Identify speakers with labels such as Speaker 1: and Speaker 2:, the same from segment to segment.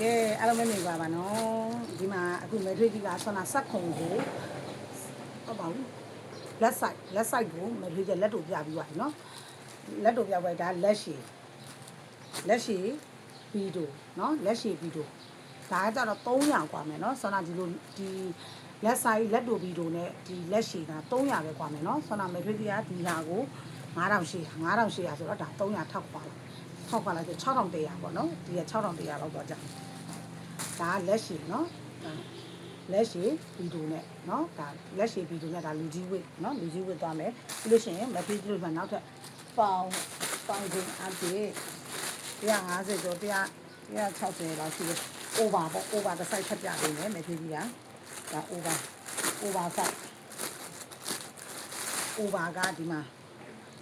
Speaker 1: ကဲအားလုံးပဲနေပါပါနော်ဒီမှာအခုမဲထွေးကြီးကဆွမ်းနာဆက်ခုံကိုဟုတ်ပါဘူးလက်ဆိုင်ကိုမဲထွေးကြီးလက်တို့ပြပြီးသွားပြီနော်လက်တို့ပြပွဲဒါလက်ရှည်ဗီဒိုနော်လက်ရှည်ဗီဒိုဒါကကြတော့300กว่าမယ်နော်ဆွမ်းနာဒီလိုဒီလက်ဆိုင်လက်တို့ဗီဒိုနဲ့ဒီလက်ရှည်က300ပဲกว่าမယ်နော်ဆွမ်းနာမဲထွေးကြီးကဒီဟာကို9800ဆိုတော့ဒါ300ထောက်ပါလားထောက်ပါလားဆို6100ပေါ့နော်ဒီက6100လောက်တော့ကြာဒါလက်ရှိเนาะလက်ရှိဗီဒီယိုနဲ့เนาะဒါလက်ရှိဗီဒီယိုနဲ့ဒါလူကြီးဝစ်เนาะလူကြီးဝစ်သွားမယ်ပြီးလို့ရှိရင်မပြီးလို့မှနောက်ထပ်ပေါင်ချင်းအပြည့်150ကျော်160လောက်ရှိတယ် over ပေါ့ over တစ် site ထပ်ပြပေးမယ်မဖြစ်ကြီးကဒါ over site over ကဒီမှာ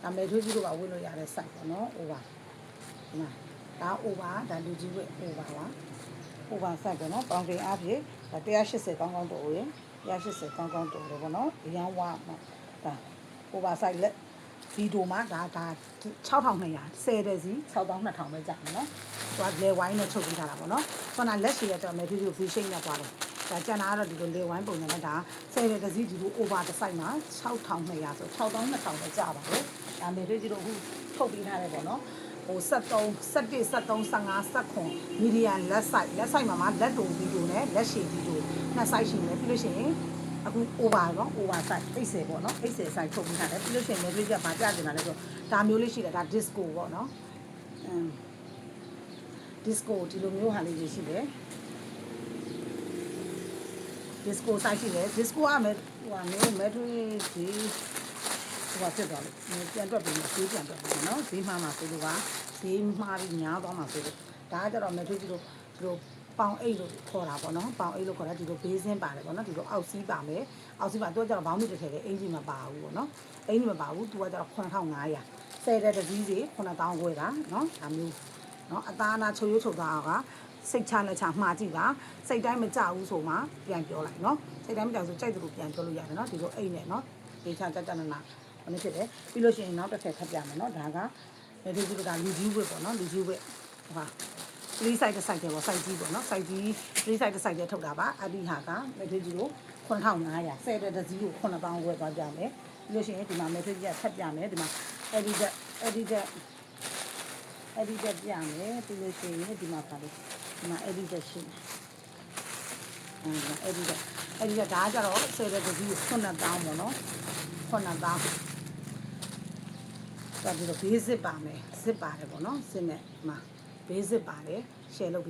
Speaker 1: ဒါမဲထွေးကြီးတို့ကဝစ်လို့ရတဲ့ site ပေါ့เนาะ over ဒီမှာဒါ over ဒါလူကြီးဝစ် over ပါover site ပေါ့နော်ပေါင်ချိန်အားဖြင့်180ကောင်းကောင်းတော်ရင်180ကောင်းကောင်းတော်တယ်ပေါ့နော်အရန်ဝါဒါ over site လက်ဗီဒီယိုမှာဒါ6200 10တဲ့စီ6200ပဲကြာမယ်နော်သူကလေဝိုင်းနဲ့ချုပ်ပေးထားတာပေါ့နော်ဆွမ်းနာလက်ရှိရတော့မယ်ဗီဒီယို V shape နဲ့သွားတယ်ဒါကျန်တာကတော့ဒီလိုလေဝိုင်းပုံစံနဲ့ဒါ10တဲ့စီဒီလို over တစ် site မှာ6200ဆို6200ပဲကြာပါတယ်ဒါမယ်တွေကြီးတို့အခုထုတ်ပေးထားတယ်ပေါ့နော်ဟို73 15 19မီဒီယံလက်ဆိုင်မှာလက်တုံဗီဒီယိုနဲ့လက်ရှည်ဗီဒီယိုနှစ်ဆိုင်ရှိမယ်ပြီးလို့ရှိရင်အခု over เนาะ over site 80ပေါ့เนาะ80 site ထုတ်ပြီးထားတယ်ပြီးလို့ရှိရင်လည်းတွေ့ကြပါကြတင်တာလဲဆိုဒါမျိုးလေးရှိတယ်ဒါ disco ပေါ့เนาะdisco ဒီလိုမျိုးဟာလေးရှိတယ် disco site ရှိတယ် disco ကမယ်ဟိုဟာမျိုးမဲထွေးဒီဟိုဖြစ်သွားလို့ပြန်တွက်ပြီးဈေးပြန်တွက်ပြီးနော်ဈေးမှာဆိုလို့ကဈေးမှားပြီးညားသွားမှာဆိုလို့ဒါကကြတော့မဲထွေးကြီးတို့ဒီလိုပေါင်အိတ်လို့ခေါ်တာပေါ့နော်ပေါင်အိတ်လို့ခေါ်တာဒီလိုဘေးစင်းပါတယ်ပေါ့နော်ဒီလိုအောက်စီးပါမယ်အောက်စီးပါသူကကြတော့ဘောင်းမီတစ်ထည်လေအင်ဂျီမပါဘူးပေါ့နော်အင်ဂျီမပါဘူးသူကကြတော့9500 10တဲ့တစည်းစီ9000ခွဲတာနော်ဒါမျိုးနော်အသားအနာချုပ်ရုပ်ချုပ်သားကစိတ်ချလက်ချမှားကြည့်ပါစိတ်တိုင်းမကြဘူးဆိုမှပြန်ပြောလိုက်နော်စိတ်တိုင်းမကြဘူးဆိုကြိုက်တယ်လို့ပြန်ပြောလို့ရတယ်နော်ဒီလိုအိတ်နဲ့နော်ဒေချာကြနာနာမဖြစ်တယ်ပြီးလို့ရှိရင်နောက်တစ်ထပ်ထပ်ပြမယ်နော်ဒါကဒီလိုကလူကြီးဝစ်ပေါ့နော်လူကြီးဝစ်ဟာ 3 site တစ် site တယ်ပေါ့ site ကြီးပေါ့နော် site ကြီး3 site တစ် site တယ်ထုတ်တာပါအဲ့ဒီဟာကမဲထွေးကြီးကို9500 10တဲ့တစည်းကို9000ဝယ်သွားကြမယ်ပြီးလို့ရှိရင်ဒီမှာမဲထွေးကြီးကထပ်ပြမယ်ဒီမှာ edit ပြမယ်ပြီးလို့ရှိရင်ဒီမှာပါလေဒီမှာ edit ရှိတယ်edit ဒါကကြတော့10တဲ့တစည်းကို9000ပေါ့နော်9000ဒါဒီလို basic ပါမယ် zip ပါတယ်ပေါ့နော် zip နဲ့မှာ basic ပါတယ် share လုပ်